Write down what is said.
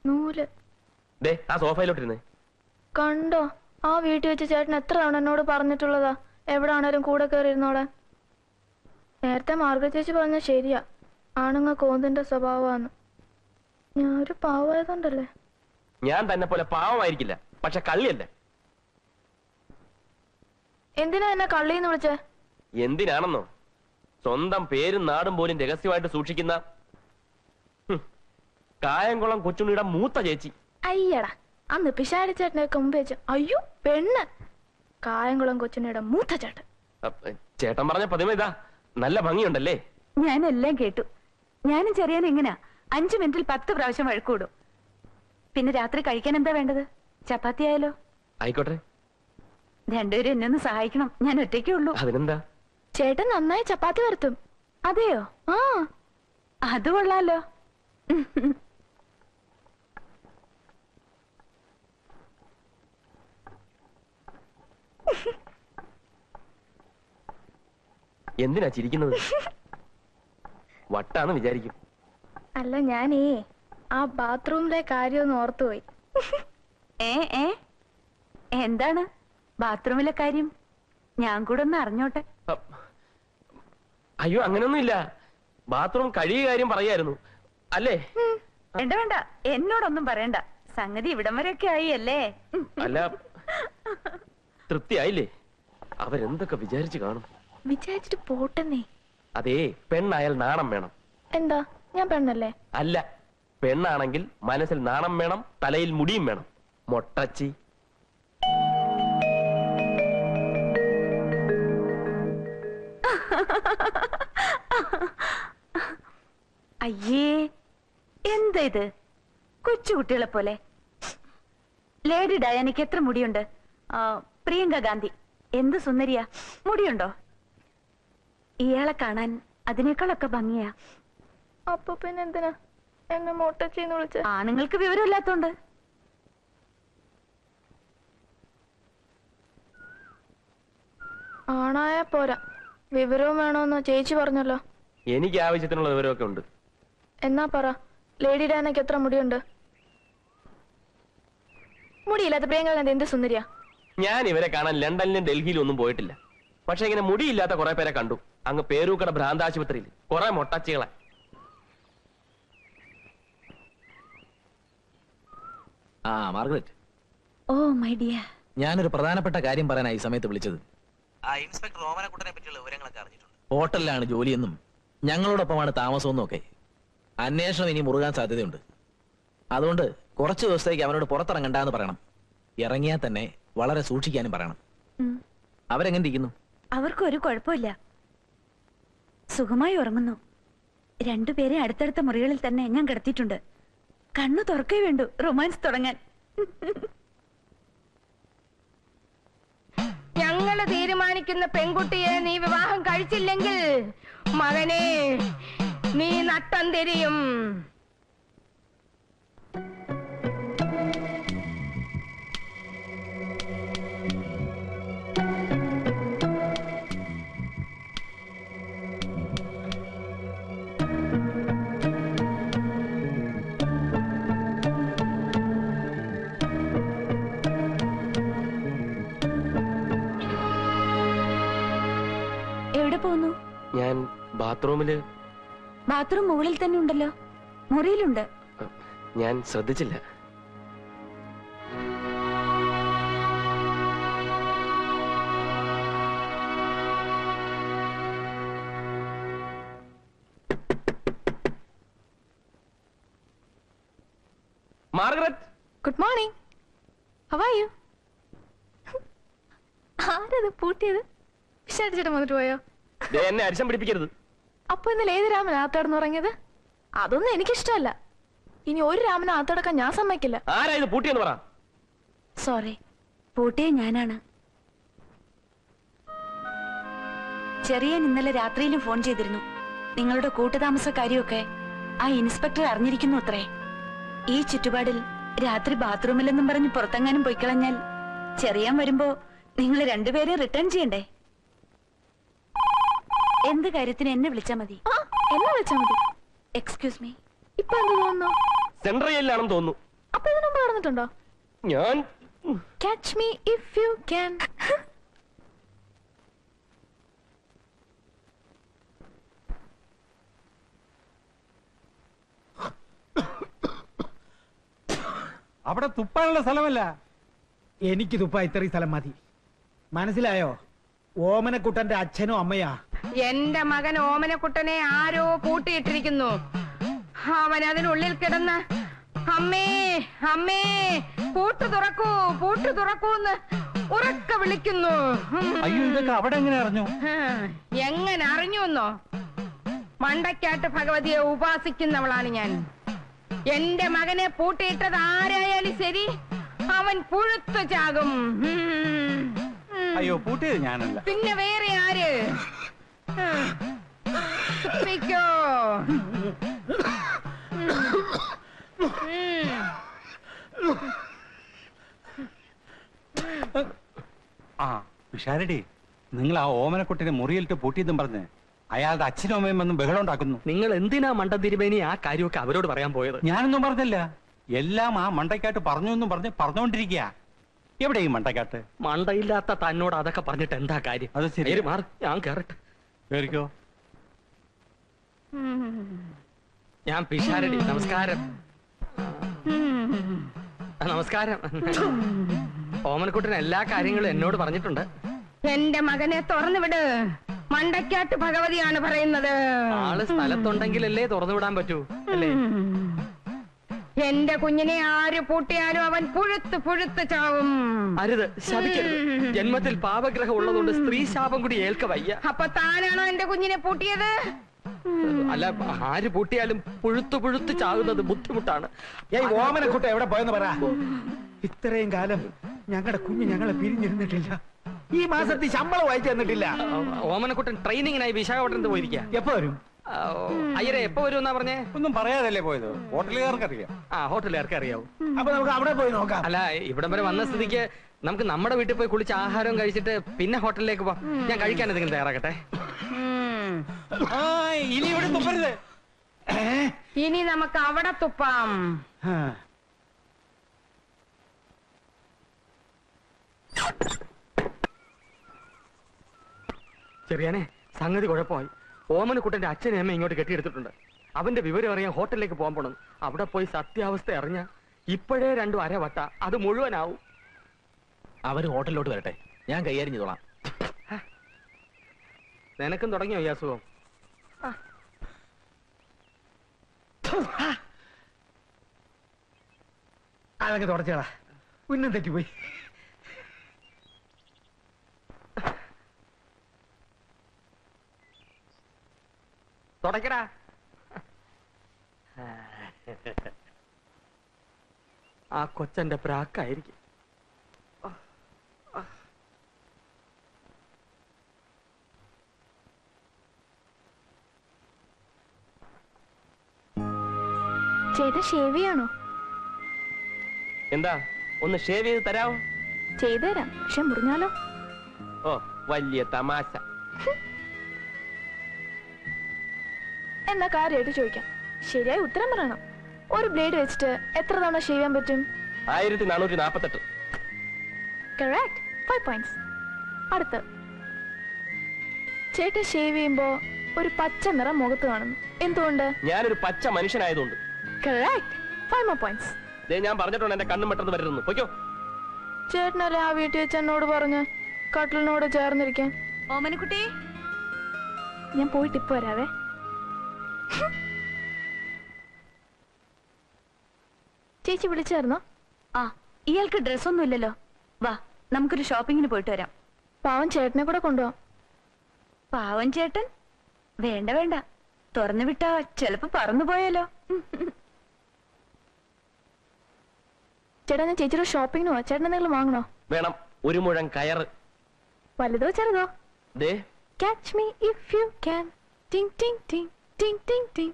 നൂല് ആ സോഫയിലോട്ടിരുന്നേ. കണ്ടോ, ആ വീട്ടിൽ വെച്ച് ചേട്ടൻ എത്ര തവണ എന്നോട് പറഞ്ഞിട്ടുള്ളതാ എവിടാണേലും കൂടെ കയറി ഇരുന്നോളെ. നേരത്തെ മാർഗരറ്റ് ചേച്ചി പറഞ്ഞ ശരിയാ, ആണുങ്ങ കോന്തിന്റെ സ്വഭാവമാണ്. ഞാനൊരു പാവമായതുകൊണ്ടല്ലേ. ഞാൻ തന്നെ പോലെ പാവമായിരിക്കില്ല, പക്ഷെ കള്ളിയല്ല. എന്തിനാ എന്നെ കള്ളിന്ന് വിളിച്ചേ? എന്തിനാണെന്നോ, സ്വന്തം പേരും നാടും പോലും രഹസ്യമായിട്ട് സൂക്ഷിക്കുന്ന കായംകുളം കൊച്ചുണ്ണിയുടെ മൂത്ത ചേച്ചി. അയ്യടാ, അന്ന് പിഷാരി ചേട്ടനെയൊക്കെ മുമ്പ് വെച്ച് അയ്യോ പെണ്ണ്. കായംകുളം കൊച്ചുണ്ണിയുടെ മൂത്ത ചേട്ടൻ. ചേട്ടൻ പറഞ്ഞ പതിമ ഇതാ, നല്ല ഭംഗിയുണ്ടല്ലേ? ഞാനെല്ലാം കേട്ടു. ഞാനും ചെറിയാൻ എങ്ങനാ 5 മിനിറ്റിൽ 10 പ്രാവശ്യം വഴക്കൂടും. പിന്നെ രാത്രി കഴിക്കാൻ എന്താ വേണ്ടത്? ചപ്പാത്തി ആയാലോ? ആയിക്കോട്ടെ. രണ്ടുപേരും എന്നെ ഒന്ന് സഹായിക്കണം, ഞാൻ ഒറ്റയ്ക്കേ ഉള്ളൂ. അതിനെന്താ? ചേട്ടൻ നന്നായി ചപ്പാത്തി വരുത്തും. അതെയോ? ആ, അത് കൊള്ളാലോ. എന്തിനാ ചിരിക്കുന്നത്? വട്ടാന്ന് വിചാരിക്കും. അല്ല, ഞാനേ ആ ബാത്റൂമിലെ കാര്യം ഒന്ന് ഓർത്തുപോയി. എന്താണ് ബാത്റൂമിലെ കാര്യം? ഞാൻ കൂടെ ഒന്ന് അറിഞ്ഞോട്ടെ. അയ്യോ, അങ്ങനൊന്നുമില്ല. ബാത്റൂം കഴിയ കാര്യം പറയായിരുന്നു അല്ലേ? വേണ്ട വേണ്ട, എന്നോടൊന്നും പറയണ്ട. സംഗതി ഇവിടം വരെയൊക്കെ ആയി അല്ലേ? അല്ല, തൃപ്തിയായില്ലേ? അവരെന്തൊക്കെ വിചാരിച്ചു കാണും. വിചാരിച്ചിട്ട് പോട്ടെന്നേ. അതേ, പെണ്ണായാൽ നാണം വേണം. എന്താ, ഞാൻ പെണ്ണല്ലേ? അല്ല, പെണ്ണാണെങ്കിൽ മനസ്സിൽ നാണം വേണം, തലയിൽ മുടിയും വേണം. മൊട്ടച്ചി. അയ്യേ, എന്താ ഇത്? കൊച്ചുകുട്ടികളെ പോലെ. ലേഡി ഡയാനയ്ക്ക് എത്ര മുടിയുണ്ട്? പ്രിയങ്ക ഗാന്ധി എന്ത് സുന്ദരിയാ, മുടിയുണ്ടോ? ഇയാളെ കാണാൻ അതിനേക്കാളൊക്കെ ഭംഗിയാ. അപ്പൊ പിന്നെ എന്തിനാ എന്നെ മൊട്ടച്ചിന്ന് വിളിച്ച? ആണുങ്ങൾക്ക് വിവരമില്ലാത്തോണ്ട്. ആണായ പോരാ, വിവരവും വേണോന്ന് ചേച്ചി പറഞ്ഞല്ലോ. എനിക്ക് ആവശ്യത്തിനുള്ള വിവരമൊക്കെ ഉണ്ട്. എന്നാ പറ, ലേഡി ഡാനയ്ക്ക് എത്ര മുടിയുണ്ട്? മുടിയില്ലാത്ത പ്രിയങ്ക ഗാന്ധി എന്ത് സുന്ദരിയാ. ഞാൻ ഇവരെ കാണാൻ ലണ്ടനിലും ഡൽഹിയിലും ഒന്നും പോയിട്ടില്ല. പക്ഷെ ഇങ്ങനെ മുടിയില്ലാത്ത കുറെ പേരെ കണ്ടു, അങ്ങ് പേരൂക്കട ഭ്രാന്താശുപത്രിയിൽ. കുറെ മൊട്ടച്ചികളെ. മാർഗരറ്റ്. Oh my dear. ഞാനൊരു പ്രധാനപ്പെട്ട കാര്യം പറയാനായി ഈ സമയത്ത് വിളിച്ചത്. ഇൻസ്പെക്ടർ ഓമനക്കുട്ടനെ പറ്റിയുള്ള വിവരങ്ങളൊക്കെ അറിഞ്ഞിട്ടുണ്ട്. ഹോട്ടലിലാണ് ജോലിയെന്നും ഞങ്ങളോടൊപ്പമാണ് താമസമെന്നും ഒക്കെ. അന്വേഷണം ഇനി മുറുകാൻ സാധ്യതയുണ്ട്. അതുകൊണ്ട് കുറച്ചു ദിവസത്തേക്ക് അവനോട് പുറത്തിറങ്ങണ്ടെന്ന് പറയണം. ഇറങ്ങിയാൽ തന്നെ വളരെ സൂക്ഷിക്കാനും പറയണം. അവരെങ്ങനെ ഇരിക്കുന്നു? അവർക്കൊരു കുഴപ്പമില്ല, സുഖമായി ഉറങ്ങുന്നു. രണ്ടുപേരെ അടുത്തടുത്ത മുറികളിൽ തന്നെ ഞാൻ കിടത്തിയിട്ടുണ്ട്. കണ്ണു തുറക്കേ വേണ്ടു റൊമാൻസ് തുടങ്ങാൻ. ഞങ്ങള് തീരുമാനിക്കുന്ന പെൺകുട്ടിയെ നീ വിവാഹം കഴിച്ചില്ലെങ്കിൽ മകനെ നീ നട്ടം തിരിയും. എവിടെ പോകുന്നു? ഞാൻ ബാത്റൂമില്. ബാത്റൂം മുകളിൽ തന്നെ ഉണ്ടല്ലോ, മുറിയിലുണ്ട്. ഞാൻ ശ്രദ്ധിച്ചില്ല. Margaret. Good morning. How are you? ആരത് പൂട്ടിയത്? വിശാരിച്ചിട്ട് വന്നിട്ട് പോയോ? എന്നെ അരിശം പിടിപ്പിക്കരുത്. അപ്പൊ ഇന്നലെ ഏത് രാമൻ അകത്തടന്ന് ഉറങ്ങിയത്? അതൊന്നും എനിക്കിഷ്ടമല്ല. ഇനി ഒരു രാമനെ അകത്തടക്കാൻ ഞാൻ സമ്മതിക്കില്ല. ആരാ ഇത് പൂട്ടിയെന്ന് പറ. സോറി, പൂട്ടിയെ ഞാനാണ്. ചെറിയൻ ഇന്നലെ രാത്രിയിലും ഫോൺ ചെയ്തിരുന്നു. നിങ്ങളുടെ കൂട്ടുതാമസക്കാരിയൊക്കെ ആ ഇൻസ്പെക്ടർ അറിഞ്ഞിരിക്കുന്നു അത്രേ. ഈ ചുറ്റുപാടിൽ രാത്രി ബാത്റൂമിലെന്നും പറഞ്ഞ് പുറത്തെങ്ങാനും പൊയ്ക്കളഞ്ഞാൽ ചെറിയാൻ വരുമ്പോ നിങ്ങൾ രണ്ടുപേരെ റിട്ടേൺ ചെയ്യണ്ടേ? എന്ത് കാര്യത്തിന് എന്നെ വിളിച്ചാ മതി. എന്നെ വിളിച്ചാ മതി. Excuse me. ഇപ്പൊ എന്ത് തോന്നുന്നു? സെൻട്രൽ ജയിലിലാണെന്ന് തോന്നുന്നു. അപ്പൊ ഇതിനു മുമ്പ് നടന്നിട്ടുണ്ടോ? ഞാൻ catch me if you can. അവിടെ തുപ്പാനുള്ള സ്ഥലമല്ല. എനിക്ക് തുപ്പാ ഇത്രയും സ്ഥലം മതി. മനസ്സിലായോ? ഓമനക്കുട്ടന്റെ അച്ഛനും അമ്മയാ. എന്റെ മകൻ ഓമനക്കുട്ടനെ ആരോ പൂട്ടിയിട്ടിരിക്കുന്നു. അവൻ അതിനുള്ളിൽ കിടന്ന് അമ്മേ അമ്മേ പൂട്ടു തുറക്കൂ പൂട്ടു തുറക്കൂന്ന് ഉറക്കെ വിളിക്കുന്നു. അയ്യോ, ഇതൊക്കെ അവിടെ എങ്ങനെ അറിഞ്ഞു? എങ്ങനെ അറിഞ്ഞുവെന്നോ? മണ്ടക്കാട്ട് ഭഗവതിയെ ഉപാസിക്കുന്നവളാണ് ഞാൻ. എന്റെ മകനെ പൂട്ടിയിട്ടത് ആരായാലും ശരി, അവൻ പുഴുത്തു ചാകും. അയ്യോ, പൂട്ടിയത് ഞാനല്ല. പിന്നെ വേറെ ആര്? തുപ്പിക്കോ. ആ വിഷാരടി, നിങ്ങൾ ആ ഓമനക്കുട്ടിനെ മുറിയിലിട്ട് പൂട്ടിയതും പറഞ്ഞ് അയാളുടെ അച്ഛനും അമ്മയും വന്ന് ബഹളം ഉണ്ടാക്കുന്നു. നിങ്ങൾ എന്തിനാ മണ്ടൻ തിരുമേനി ആ കാര്യമൊക്കെ അവരോട് പറയാൻ പോയത്? ഞാനൊന്നും പറഞ്ഞില്ല. എല്ലാം ആ മണ്ടക്കാട്ട് പറഞ്ഞു എന്നും പറഞ്ഞോണ്ടിരിക്കുക. എവിടെ ഈ മണ്ടക്കാട്ട്? മണ്ടയില്ലാത്ത തന്നോട് അതൊക്കെ പറഞ്ഞിട്ട് എന്താ കാര്യം? അത് ശരി. പേര് മാറ്, ഞാൻ കേറട്ടെ. കേറിക്കോ. ഞാൻ പിഷാരടി. നമസ്കാരം. നമസ്കാരം. ഓമനക്കുട്ടൻ എല്ലാ കാര്യങ്ങളും എന്നോട് പറഞ്ഞിട്ടുണ്ട്. എന്റെ മകനെ തുറന്നു വിട്. മണ്ടക്കാട്ട് ഭഗവതിയാണ് പറയുന്നത്. ആള് സ്ഥലത്തുണ്ടെങ്കിലല്ലേ തുറന്നു വിടാൻ പറ്റൂ അല്ലേ? എന്റെ കുഞ്ഞിനെ ആര് പൂട്ടിയാലും അവൻ പുഴുത്ത് പുഴുത്ത് ചാവും. അരുത്, ശപിക്കരുത്. ജന്മത്തിൽ പാപഗ്രഹം ഉള്ളതുകൊണ്ട് സ്ത്രീ ശാപം കൂടി ഏൽക്ക വയ്യ. അപ്പൊ താനാണോ എന്റെ കുഞ്ഞിനെ പൂട്ടിയത്? അല്ല, ആര് പൂട്ടിയാലും പുഴുത്തു പുഴുത്ത് ചാകുന്നത് ബുദ്ധിമുട്ടാണ്. ഓമനക്കുട്ട എവിടെ പോയെന്ന് പറ. ഇത്രയും കാലം ഞങ്ങളുടെ കുഞ്ഞ് ഞങ്ങളെ പിരിഞ്ഞിരുന്നിട്ടില്ല. ഈ മാസത്തിൽ ശമ്പളം വായിച്ചു തന്നിട്ടില്ല. ഓമനക്കുട്ടൻ ട്രെയിനിങ്ങിനായി വിശാഖപട്ടണത്ത് പോയിരിക്കുക. എപ്പോ വരും? അയ്യരെ എപ്പോ വരും എന്നാ പറഞ്ഞേ? ഒന്നും പറയാതല്ലേ പോയത്. ഹോട്ടലുകാർക്ക് അറിയാം. ആ, ഹോട്ടലുകാർക്ക് അറിയാവൂ. അപ്പൊ നമുക്ക് അവിടെ പോയി നോക്കാം. അല്ല, ഇവിടം വരെ വന്ന സ്ഥിതിക്ക് നമുക്ക് നമ്മുടെ വീട്ടിൽ പോയി കുളിച്ച് ആഹാരം കഴിച്ചിട്ട് പിന്നെ ഹോട്ടലിലേക്ക് പോവാം. ഞാൻ കഴിക്കാൻ എന്തെങ്കിലും തയ്യാറാക്കട്ടെ. ഇനി ഇവിടെ തുപ്പരുത്. ഇനി നമുക്ക് അവിടെ തുപ്പാം. ചെറിയാനെ, സംഗതി കുഴപ്പമായി. ഓമനക്കുട്ടന്റെ അച്ഛനെ അമ്മ ഇങ്ങോട്ട് കെട്ടിയെടുത്തിട്ടുണ്ട്. അവന്റെ വിവരം അറിയാൻ ഹോട്ടലിലേക്ക് പോകാൻ പോണം. അവിടെ പോയി സത്യാവസ്ഥ അറിഞ്ഞ ഇപ്പോഴേ 2 അരവട്ട അത് മുഴുവനാവും. അവര് ഹോട്ടലിലോട്ട് വരട്ടെ, ഞാൻ കൈകാര്യം ചെയ്തോളാം. നിനക്കും തുടങ്ങിയോ ഈ അസുഖം? അതൊക്കെ തുടച്ചേടാ. ഉന്നം തെറ്റിപ്പോയി. തുടക്കടാ. ആ കൊച്ചന്റെ പ്രാക്കായിരിക്കും. ചേട്ടാ ഷേവ് ചെയ്യാണോ? എന്താ, ഒന്ന് ഷേവ് ചെയ്ത് തരാമോ? ചെയ്തു തരാം, പക്ഷെ മുറിഞ്ഞാലോ? ഓ, വലിയ തമാശ. എന്നാ കാര്യമായിട്ട് ചോദിക്കാം, ശരിയായി ഉത്തരം പറയണം. ഒരു ബ്ലേഡ് വെച്ചിട്ട് എത്ര തവണ ഷേവ് ചെയ്യാൻ പറ്റും? 1448. Correct, 5 points. അടുത്ത്, ചേട്ടൻ ഷേവ് ചെയ്യുമ്പോ ഒരു പച്ച നിറം മുഖത്ത് കാണുന്നു, എന്തുകൊണ്ട്? ഞാനൊരു പച്ച മനുഷ്യനായതുകൊണ്ട്. Correct, 5 more points. ഞാൻ പറഞ്ഞിട്ടുണ്ട് എന്റെ കണ്ണും പെട്ടെന്ന് വരുന്നു. പൊയ്ക്കോ. ചേട്ടനല്ലേ ആ വീട്ടിൽ വെച്ച് എന്നോട് പറഞ്ഞ് കട്ടിലിനോട് ചേർന്നിരിക്കാൻ? ഓമനക്കുട്ടി, ഞാൻ പോയിട്ട് ഇപ്പൊ വരാവേ. ചേച്ചി വിളിച്ചായിരുന്നോ? ആ, ഇയാൾക്ക് ഡ്രസ്സൊന്നും ഇല്ലല്ലോ. വാ, നമുക്കൊരു ഷോപ്പിങ്ങിന് പോയിട്ട് വരാം. പാവം ചേട്ടനെ കൂടെ കൊണ്ടുപോവാം. പാവൻ ചേട്ടൻ? വേണ്ട വേണ്ട, തുറന്നു വിട്ടാ ചെലപ്പോ പറന്നു പോയാലോ. ചേട്ടാ, ഞാൻ ചേച്ചിയുടെ ഷോപ്പിങ്ങിന് പോവാ. ചേട്ടൻ എന്തെങ്കിലും വാങ്ങണോ? വേണം, 1 മുഴം കയറ്. വലുതോ ചെറുതോ? ദേ, Catch me if you can. Ting ting ting ting ting ting.